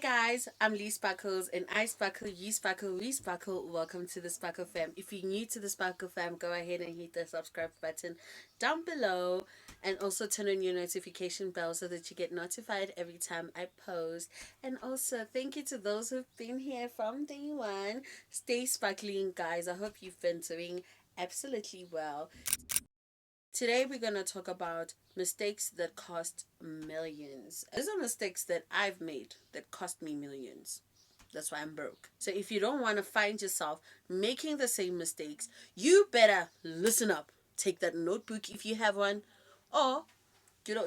guys, I'm Lee Sparkles and I sparkle, you sparkle, we sparkle. Welcome to the Sparkle Fam. If you're new to the Sparkle Fam, go ahead and hit the subscribe button down below and also turn on your notification bell so that you get notified every time I post. And also, thank you to those who've been here from day one. Stay sparkling, guys. I hope you've been doing absolutely well. Today we're going to talk about mistakes that cost millions. These are mistakes that I've made that cost me millions. That's why I'm broke. So if you don't want to find yourself making the same mistakes, you better listen up. Take that notebook if you have one, or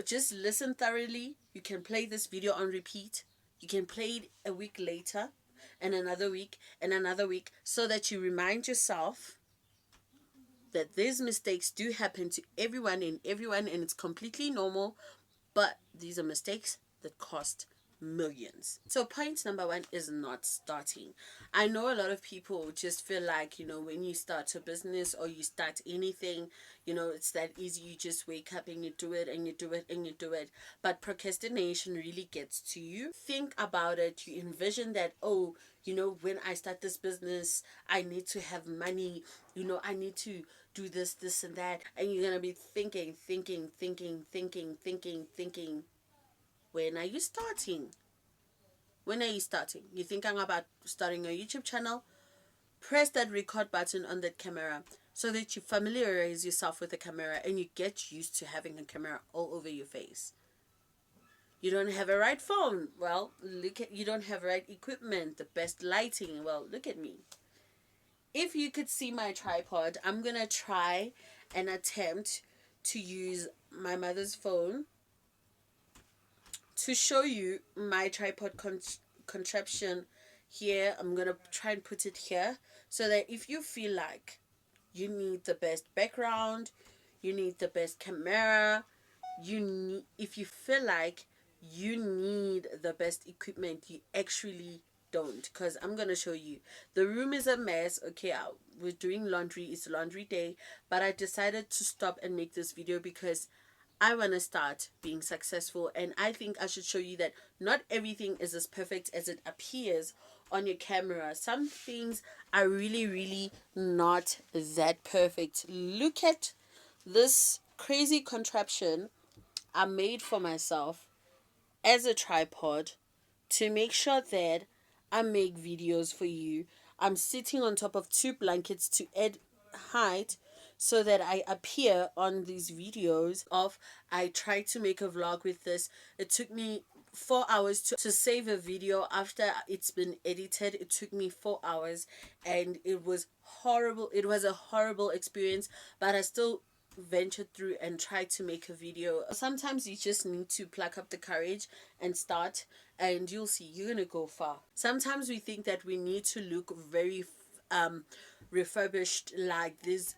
just listen thoroughly. You can play this video on repeat. You can play it a week later, and another week, and another week, so that you remind yourself that these mistakes do happen to everyone, and it's completely normal, but these are mistakes that cost millions. So point number one is not starting. I know a lot of people just feel like, when you start a business or you start anything, it's that easy. You just wake up and you do it and you do it and you do it. But procrastination really gets to you. Think about it. You envision that, oh, when I start this business, I need to have money, I need to do this and that. And you're going to be thinking. When are you starting? When are you starting? You're thinking about starting a YouTube channel? Press that record button on that camera so that you familiarize yourself with the camera and you get used to having a camera all over your face. You don't have a right phone. Well, you don't have right equipment, the best lighting. Well, look at me. If you could see my tripod, I'm going to try and attempt to use my mother's phone to show you my tripod contraption here. I'm gonna try and put it here so that if you feel like you need the best background, you need the best camera, if you feel like you need the best equipment, you actually don't, because I'm gonna show you. The room is a mess. Okay, we're doing laundry. It's laundry day, but I decided to stop and make this video because I want to start being successful, and I think I should show you that not everything is as perfect as it appears on your camera. Some things are really, really not that perfect. Look at this crazy contraption I made for myself as a tripod to make sure that I make videos for you. I'm sitting on top of two blankets to add height so that I appear on these videos of I tried to make a vlog with this. It took me 4 hours to save a video. After it's been edited, it took me 4 hours, and it was horrible. It was a horrible experience, but I still ventured through and tried to make a video. Sometimes you just need to pluck up the courage and start, and you'll see you're gonna go far. Sometimes we think that we need to look very refurbished like these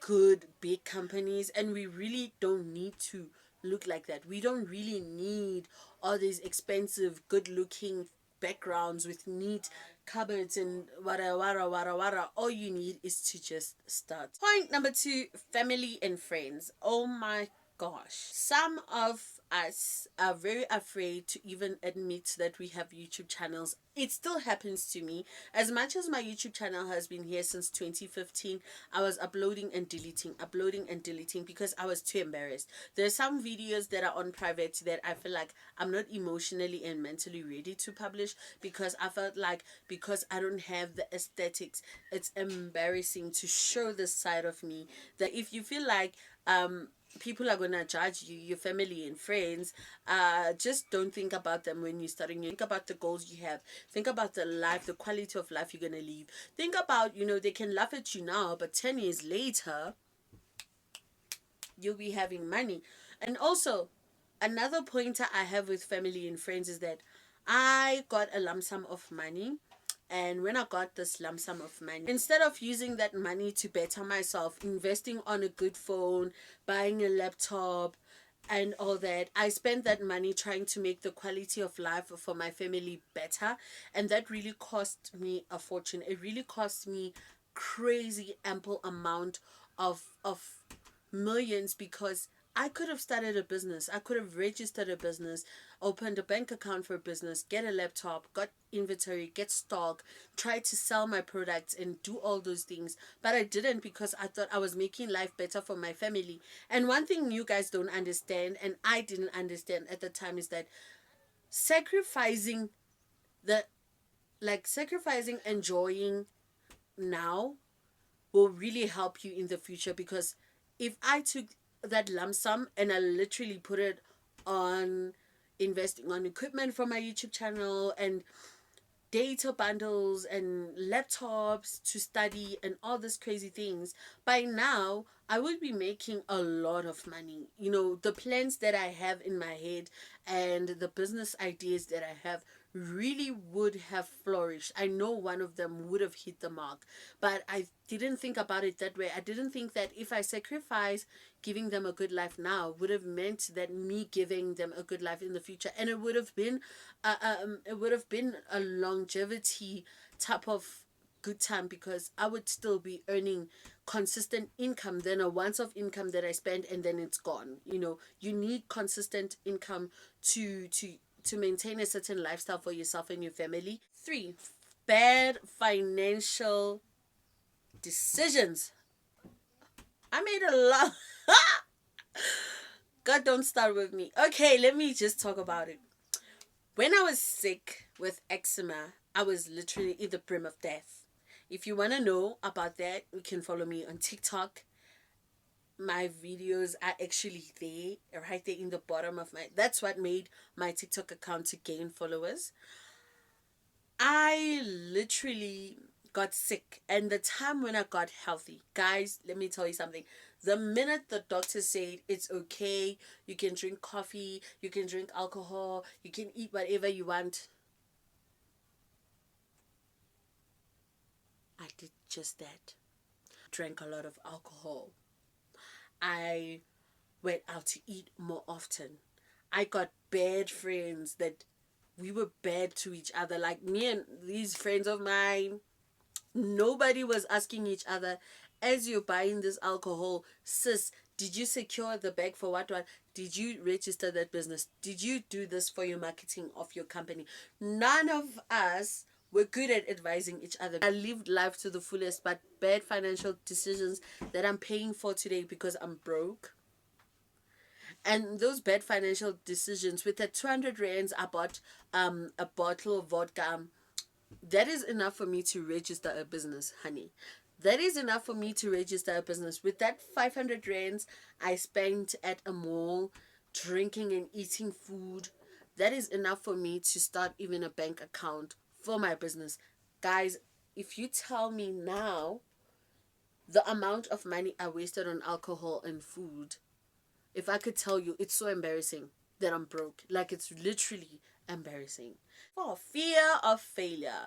good big companies, and we really don't need to look like that. We don't really need all these expensive good looking backgrounds with neat cupboards and wara. All you need is to just start. Point number two, family and friends. Oh my gosh, some of us are very afraid to even admit that we have YouTube channels. It still happens to me. As much as my YouTube channel has been here since 2015, I was uploading and deleting because I was too embarrassed. There's some videos that are on private that I feel like I'm not emotionally and mentally ready to publish, because I felt like, because I don't have the aesthetics, it's embarrassing to show this side of me. That if you feel like people are gonna judge you, your family and friends, just don't think about them when you're starting. You think about the goals you have. Think about the quality of life you're gonna live. Think about, they can laugh at you now, but 10 years later you'll be having money. And also, another pointer I have with family and friends is that I got a lump sum of money. And when I got this lump sum of money, instead of using that money to better myself, investing on a good phone, buying a laptop, and all that, I spent that money trying to make the quality of life for my family better. And that really cost me a fortune. It really cost me crazy ample amount of millions, because I could have started a business. I could have registered a business opened a bank account for a business, get a laptop, got inventory, get stock, tried to sell my products and do all those things. But I didn't because I thought I was making life better for my family. And one thing you guys don't understand, and I didn't understand at the time, is that sacrificing the sacrificing enjoying now will really help you in the future. Because if I took that lump sum and I literally put it on investing on equipment for my YouTube channel and data bundles and laptops to study and all these crazy things, by now I would be making a lot of money. You know, the plans that I have in my head and the business ideas that I have really would have flourished. I know one of them would have hit the mark, but I didn't think about it that way. I didn't think that if I sacrifice giving them a good life now would have meant that me giving them a good life in the future, and it would have been a longevity type of good time, because I would still be earning consistent income than a once-off income that I spend and then it's gone. You know, you need consistent income to maintain a certain lifestyle for yourself and your family. 3, bad financial decisions. I made a lot. God, don't start with me. Okay, let me just talk about it. When I was sick with eczema, I was literally in the brim of death. If you want to know about that, you can follow me on TikTok. My videos are actually there, right there in the bottom of my... That's what made my TikTok account to gain followers. I literally got sick, and the time when I got healthy, guys, let me tell you something. The minute the doctor said it's okay, you can drink coffee, you can drink alcohol, you can eat whatever you want, I did just that. Drank a lot of alcohol. I went out to eat more often. I got bad friends that we were bad to each other. Like me and these friends of mine, nobody was asking each other, as you're buying this alcohol, sis, did you secure the bag for what? Did you register that business? Did you do this for your marketing of your company? None of us were good at advising each other. I lived life to the fullest, but bad financial decisions that I'm paying for today because I'm broke. And those bad financial decisions, with the 200 rands, I bought a bottle of vodka. That is enough for me to register a business, honey. That is enough for me to register a business. With that 500 rands I spent at a mall drinking and eating food, that is enough for me to start even a bank account for my business. Guys, if you tell me now the amount of money I wasted on alcohol and food, if I could tell you, it's so embarrassing that I'm broke. Like, it's literally embarrassing. For fear of failure.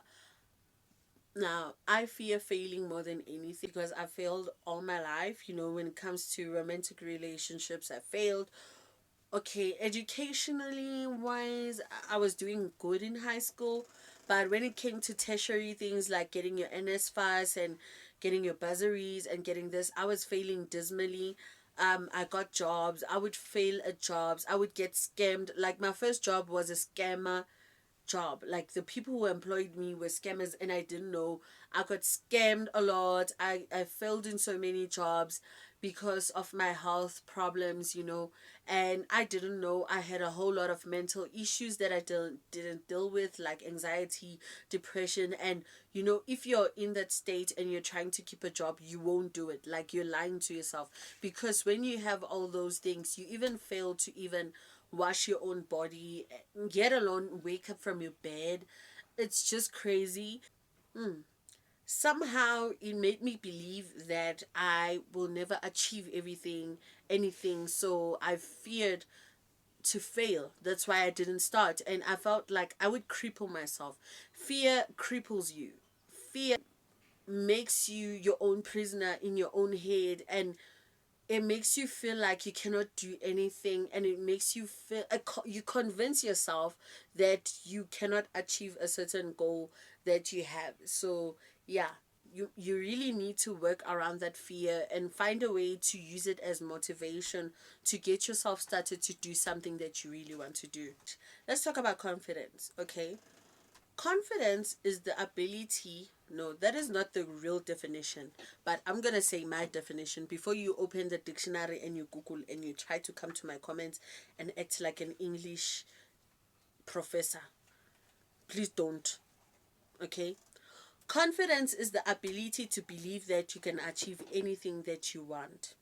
Now, I fear failing more than anything because I failed all my life. You know, when it comes to romantic relationships, I failed. Okay, educationally wise, I was doing good in high school. But when it came to tertiary things like getting your NSFAS and getting your bursaries and getting this, I was failing dismally. I got jobs. I would fail at jobs. I would get scammed. Like, my first job was a scammer job. Like, the people who employed me were scammers and I didn't know. I got scammed a lot. I failed in so many jobs because of my health problems, you know, and I didn't know I had a whole lot of mental issues that I didn't deal with, like anxiety, depression. And you know, if you're in that state and you're trying to keep a job, you won't do it. Like, you're lying to yourself, because when you have all those things, you even fail to even wash your own body, get alone, wake up from your bed. It's just crazy. Somehow it made me believe that I will never achieve anything. So I feared to fail. That's why I didn't start. And I felt like I would cripple myself. Fear cripples you. Fear makes you your own prisoner in your own head, and it makes you feel like you cannot do anything, and it makes you feel you convince yourself that you cannot achieve a certain goal that you have. So yeah, you really need to work around that fear and find a way to use it as motivation to get yourself started to do something that you really want to do. Let's talk about confidence, okay? Confidence is the ability, no, that is not the real definition, but I'm gonna say my definition before you open the dictionary and you Google and you try to come to my comments and act like an English professor. Please don't, okay? Confidence is the ability to believe that you can achieve anything that you want.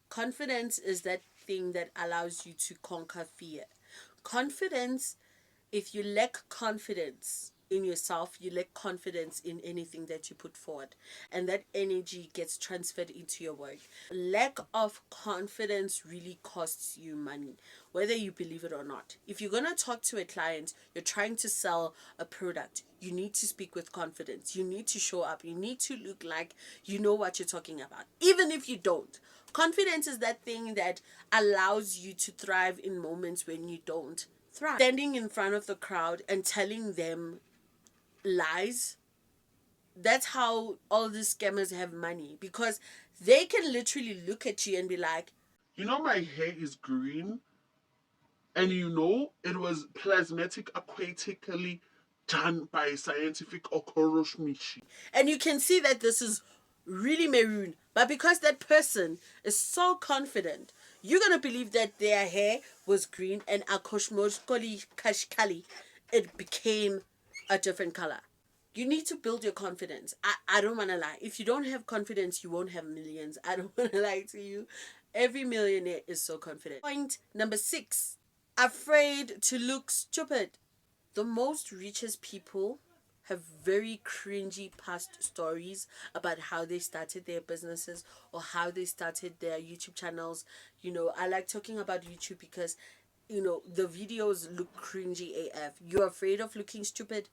Confidence is that thing that allows you to conquer fear. Confidence, if you lack confidence in yourself, you lack confidence in anything that you put forward, and that energy gets transferred into your work. Lack of confidence really costs you money, whether you believe it or not. If you're going to talk to a client, you're trying to sell a product, you need to speak with confidence. You need to show up. You need to look like you know what you're talking about, even if you don't. Confidence is that thing that allows you to thrive in moments when you don't thrive. Standing in front of the crowd and telling them lies, that's how all these scammers have money, because they can literally look at you and be like, you know, my hair is green, and you know, it was plasmatic aquatically done by scientific Okorosh Mishi. and you can see that this is really maroon, but because that person is so confident, you're gonna believe that their hair was green and akoshmoshkoli kashkali, it became a different color. You need to build your confidence. I don't want to lie. If you don't have confidence, you won't have millions. I don't want to lie to you. Every millionaire is so confident. Point number 6. Afraid to look stupid. The most richest people have very cringy past stories about how they started their businesses or how they started their YouTube channels. You know, I like talking about YouTube because, you know, the videos look cringy AF. You're afraid of looking stupid.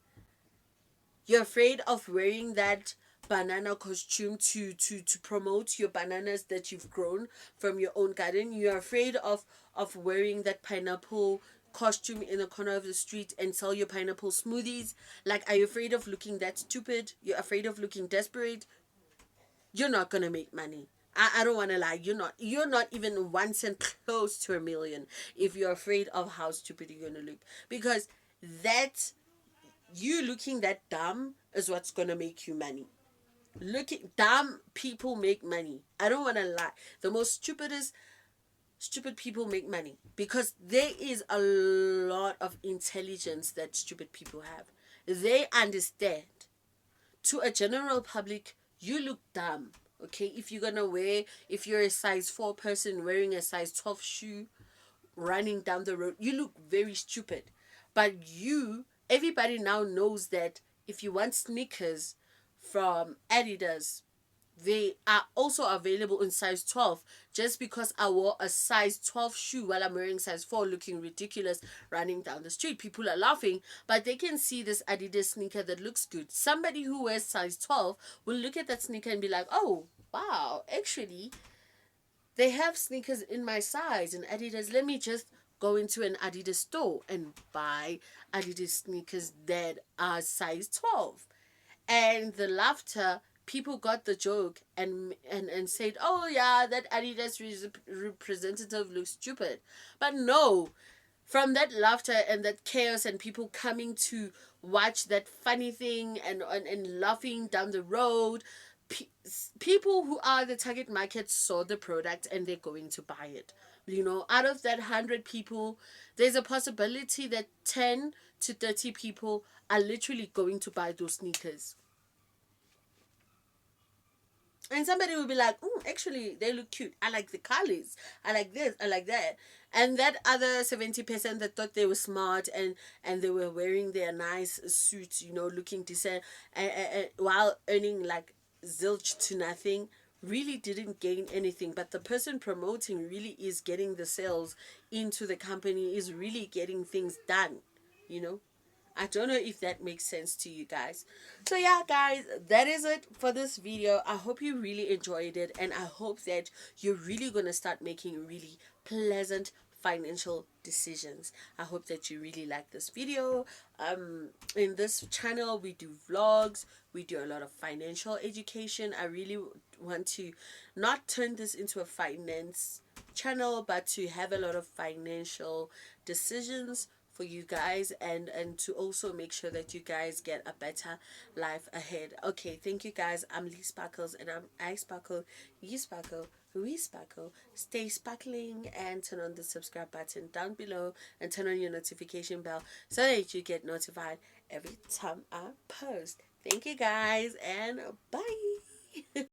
You're afraid of wearing that banana costume to promote your bananas that you've grown from your own garden. You're afraid of wearing that pineapple costume in the corner of the street and sell your pineapple smoothies. Like, are you afraid of looking that stupid? You're afraid of looking desperate? You're not gonna make money. I don't want to lie. You're not even 1 cent close to a million if you're afraid of how stupid you're gonna look, because that you looking that dumb is what's gonna make you money. Looking dumb people make money. I don't want to lie. The most stupid people make money because there is a lot of intelligence that stupid people have. They understand. To a general public, you look dumb. Okay, if you're a size 4 person wearing a size 12 shoe, running down the road, you look very stupid. But everybody now knows that if you want sneakers from Adidas, they are also available in size 12. Just because I wore a size 12 shoe while I'm wearing size 4 looking ridiculous running down the street, people are laughing, but they can see this Adidas sneaker that looks good. Somebody who wears size 12 will look at that sneaker and be like, oh wow, actually they have sneakers in my size in Adidas. Let me just go into an Adidas store and buy Adidas sneakers that are size 12. And the laughter, people got the joke and said, oh yeah, that Adidas representative looks stupid. But no, from that laughter and that chaos and people coming to watch that funny thing and laughing down the road, people who are the target market saw the product and they're going to buy it. You know, out of that 100 people, there's a possibility that 10 to 30 people are literally going to buy those sneakers. And somebody will be like, actually, they look cute. I like the colors. I like this. I like that. And that other 70% that thought they were smart and they were wearing their nice suits, you know, looking decent, and while earning like zilch to nothing, really didn't gain anything. But the person promoting really is getting the sales into the company, is really getting things done, you know. I don't know if that makes sense to you guys. So yeah, guys, that is it for this video. I hope you really enjoyed it, and I hope that you're really going to start making really pleasant, financial decisions. I hope that you really like this video. In this channel we do vlogs, we do a lot of financial education. I really want to not turn this into a finance channel, but to have a lot of financial decisions for you guys, and to also make sure that you guys get a better life ahead. Okay, thank you guys. I'm Lee Sparkles, and I sparkle, you sparkle, we sparkle. Stay sparkling, and turn on the subscribe button down below, and turn on your notification bell so that you get notified every time I post. Thank you guys, and bye.